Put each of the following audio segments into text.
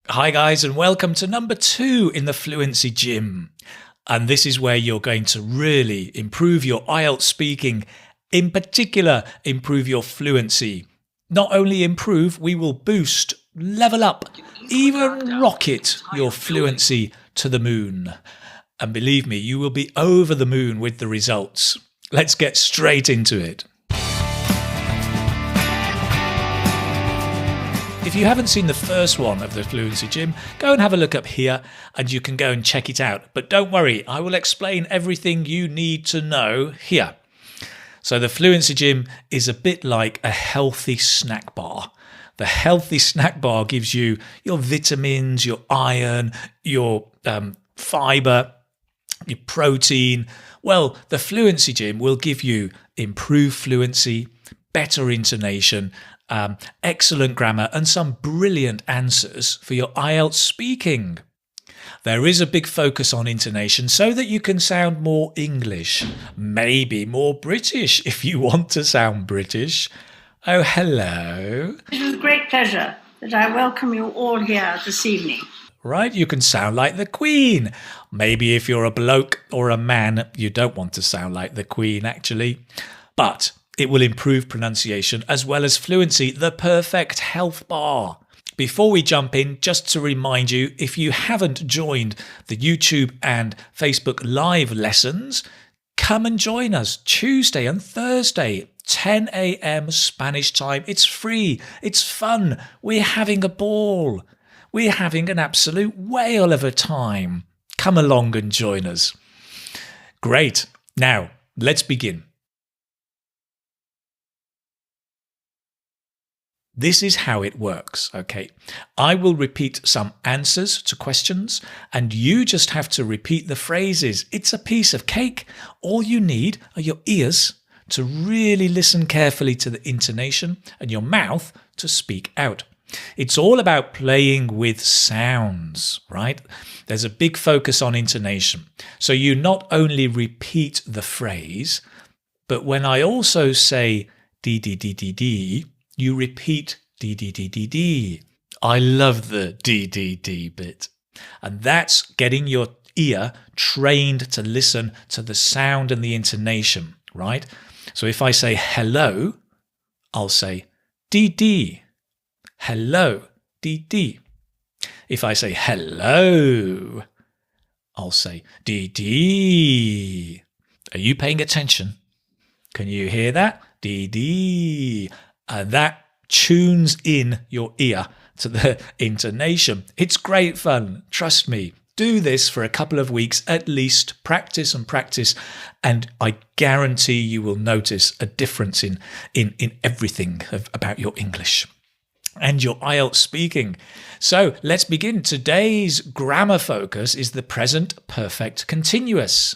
Hi guys, and welcome to number 2 in the Fluency Gym. And this is where you're going to really improve your IELTS speaking, in particular improve your fluency. Not only improve, we will boost, level up, even rocket your fluency to the moon. And believe me, you will be over the moon with the results. Let's get straight into it. If you haven't seen the first one of the Fluency Gym, go and have a look up here and you can go and check it out. But don't worry, I will explain everything you need to know here. So the Fluency Gym is a bit like a healthy snack bar. The healthy snack bar gives you your vitamins, your iron, your fibre, your protein. Well, the Fluency Gym will give you improved fluency, better intonation, excellent grammar and some brilliant answers for your IELTS speaking. There is a big focus on intonation so that you can sound more English, maybe more British if you want to sound British. Oh, hello. It is with great pleasure that I welcome you all here this evening. Right, you can sound like the Queen. Maybe if you're a bloke or a man, you don't want to sound like the Queen actually. But it will improve pronunciation as well as fluency, the perfect health bar. Before we jump in, just to remind you, if you haven't joined the YouTube and Facebook live lessons, come and join us Tuesday and Thursday, 10 a.m. Spanish time. It's free. It's fun. We're having a ball. We're having an absolute whale of a time. Come along and join us. Great. Now, let's begin. This is how it works, okay? I will repeat some answers to questions and you just have to repeat the phrases. It's a piece of cake. All you need are your ears to really listen carefully to the intonation and your mouth to speak out. It's all about playing with sounds, right? There's a big focus on intonation. So you not only repeat the phrase, but when I also say dee dee dee dee dee, you repeat dee dee dee dee dee. I love the dee dee dee bit. And that's getting your ear trained to listen to the sound and the intonation, right? So if I say hello, I'll say dee dee. Hello, dee dee. If I say hello, I'll say dee dee. Are you paying attention? Can you hear that? Dee dee. And that tunes in your ear to the intonation. It's great fun. Trust me. Do this for a couple of weeks at least. Practice and practice. And I guarantee you will notice a difference in everything about your English and your IELTS speaking. So let's begin. Today's grammar focus is the present perfect continuous.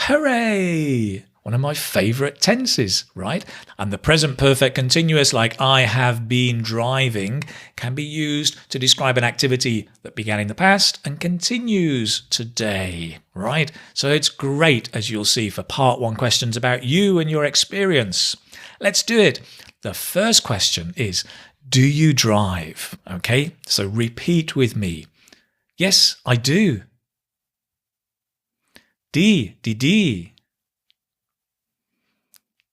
Hooray! One of my favourite tenses, right? And the present perfect continuous, like I have been driving, can be used to describe an activity that began in the past and continues today, right? So it's great, as you'll see, for part 1 questions about you and your experience. Let's do it. The first question is, do you drive? Okay, so repeat with me. Yes, I do. Dee, dee, dee.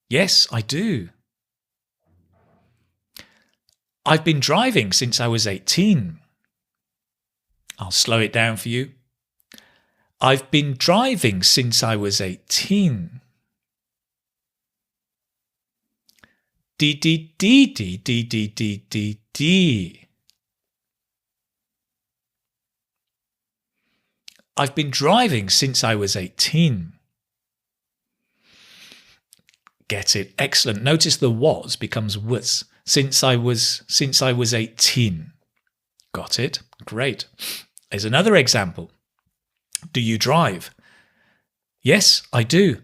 Yes, I do. I've been driving since I was 18. I'll slow it down for you. I've been driving since I was 18. Dee, dee, dee, dee, dee, dee, dee, dee, dee. I've been driving since I was 18. Get it? Excellent. Notice the was becomes was. Since I was 18. Got it? Great. Here's another example. Do you drive? Yes, I do.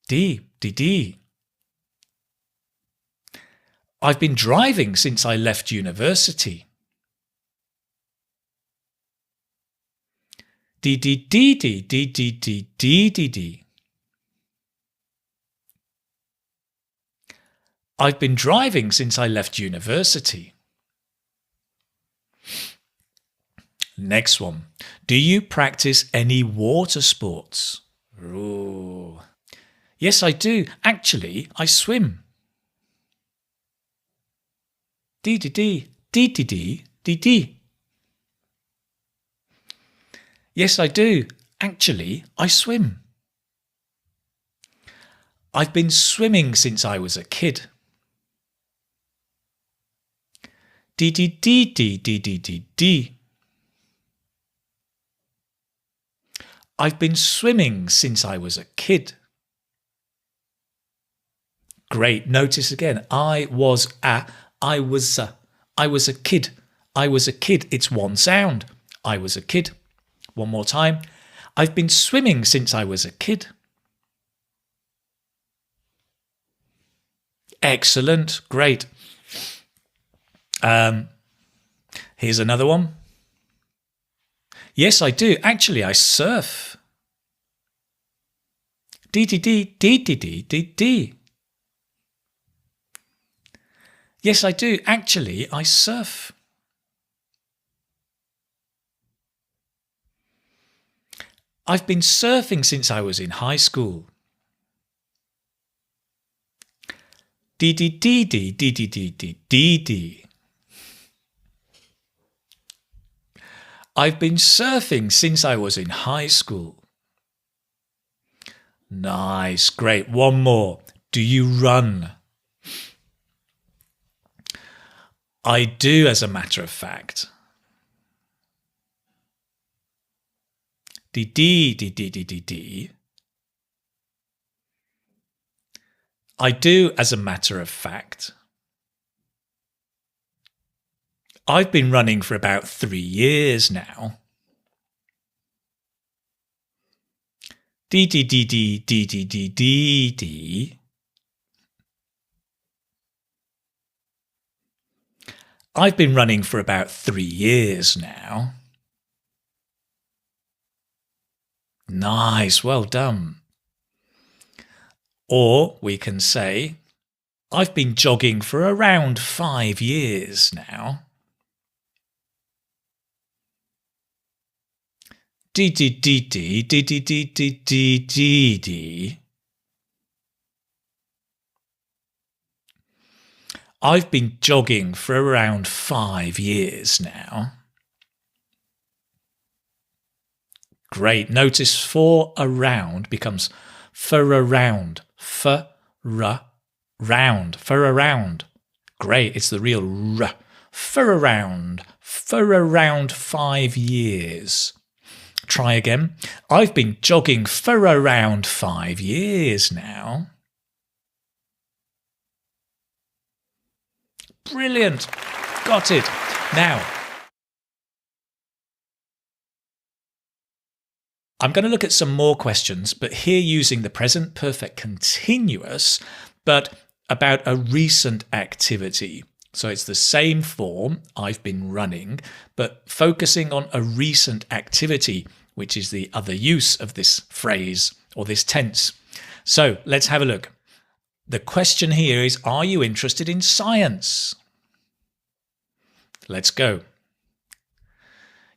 Dee, dee, dee. I've been driving since I left university. Dee, dee, dee, dee, dee, dee, dee, dee, dee, dee. I've been driving since I left university. Next one. Do you practice any water sports? Ooh. Yes, I do. Actually, I swim. Dee-dee-dee, dee-dee-dee, dee-dee. Yes, I do. Actually, I swim. I've been swimming since I was a kid. Dee-dee-dee-dee-dee-dee-dee-dee. I've been swimming since I was a kid. Great. Notice again, I was a kid. I was a kid. It's one sound. I was a kid. One more time. I've been swimming since I was a kid. Excellent. Great. Here's another one. Yes, I do. Actually, I surf. Dee-dee-dee, dee-dee-dee-dee-dee. Yes, I do. Actually, I surf. I've been surfing since I was in high school. Dee-dee-dee-dee-dee-dee-dee-dee-dee. I've been surfing since I was in high school. Nice, great. One more. Do you run? I do, as a matter of fact. Dee-dee-dee-dee-dee-dee. I do, as a matter of fact. I've been running for about 3 years now. Dee-dee-dee-dee-dee-dee-dee-dee. I've been running for about 3 years now. Nice, well done. Or we can say, I've been jogging for around 5 years now. Dee-dee-dee-dee-dee-dee-dee-dee-dee. I've been jogging for around 5 years now. Great. Notice for around becomes for around. For round. For around. Great. It's the real r. For around. For around 5 years. Try again. I've been jogging for around 5 years now. Brilliant. Got it. Now, I'm going to look at some more questions, but here using the present perfect continuous, but about a recent activity. So it's the same form, I've been running, but focusing on a recent activity, which is the other use of this phrase or this tense. So let's have a look. The question here is, are you interested in science? Let's go.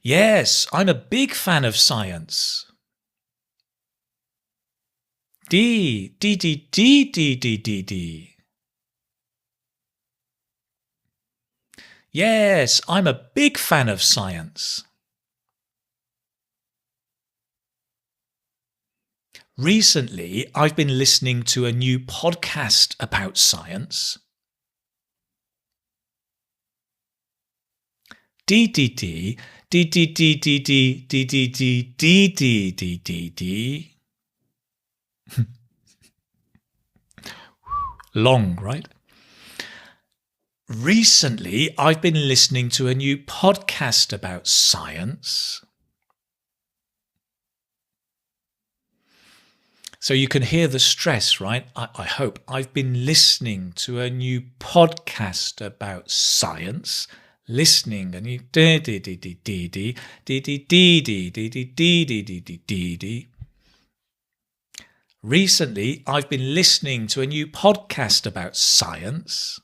Yes, I'm a big fan of science. D. Yes, I'm a big fan of science. Recently, I've been listening to a new podcast about science. Long, right? Recently, I've been listening to a new podcast about science. So you can hear the stress, right? I hope. I've been listening to a new podcast about science. Listening and you Recently, I've been listening to a new podcast about science.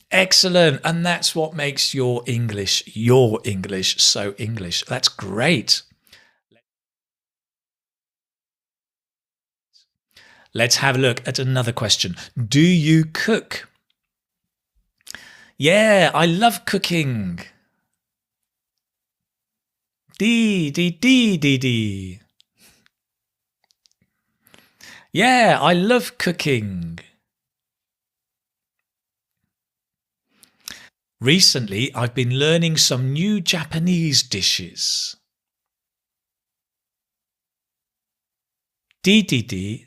Excellent. And that's what makes your English so English. That's great. Let's have a look at another question. Do you cook? Yeah, I love cooking. Dee. Yeah, I love cooking. Recently, I've been learning some new Japanese dishes. Dee.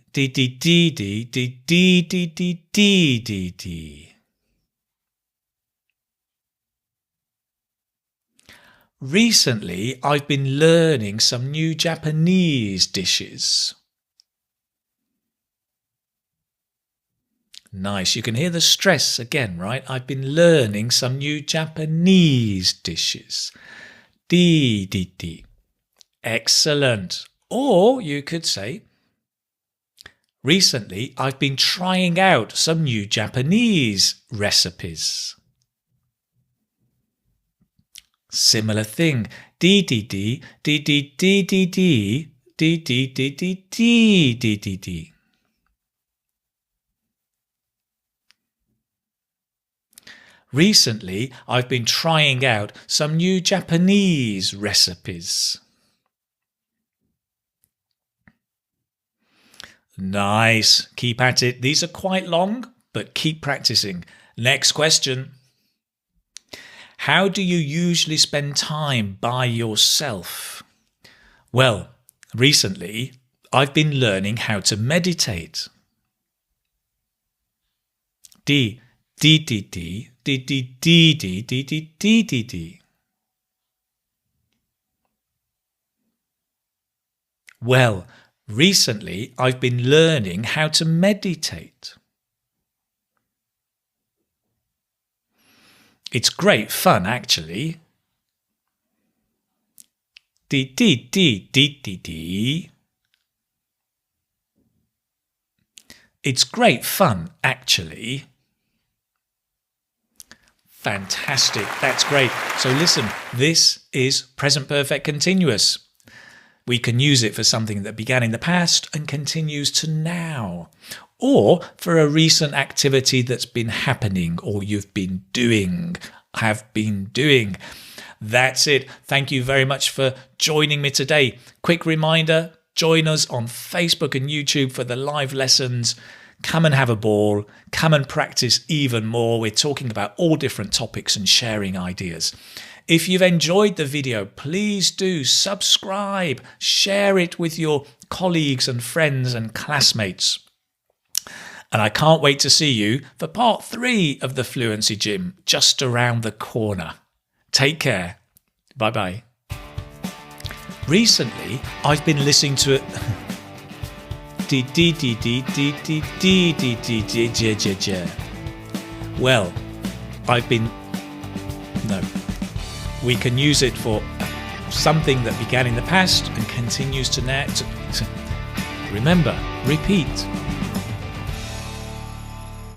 Recently, I've been learning some new Japanese dishes. Nice. You can hear the stress again, right? I've been learning some new Japanese dishes. Dee. Excellent. Or you could say, recently, I've been trying out some new Japanese recipes. Similar thing. Dee. Recently, I've been trying out some new Japanese recipes. Nice. Keep at it. These are quite long, but keep practicing. Next question. How do you usually spend time by yourself? Well, recently, I've been learning how to meditate. Dee. Well, recently I've been learning how to meditate. It's great fun, actually. It's great fun, actually. Fantastic. That's great. So listen, this is present perfect continuous. We can use it for something that began in the past and continues to now, or for a recent activity that's been happening or you've been doing, have been doing. That's it. Thank you very much for joining me today. Quick reminder, join us on Facebook and YouTube for the live lessons. Come and have a ball. Come and practice even more. We're talking about all different topics and sharing ideas. If you've enjoyed the video, please do subscribe, share it with your colleagues and friends and classmates. And I can't wait to see you for part 3 of the Fluency Gym just around the corner. Take care. Bye-bye. Recently, I've been listening to it. Well, I've been... No. We can use it for something that began in the past and continues to now. Remember, repeat.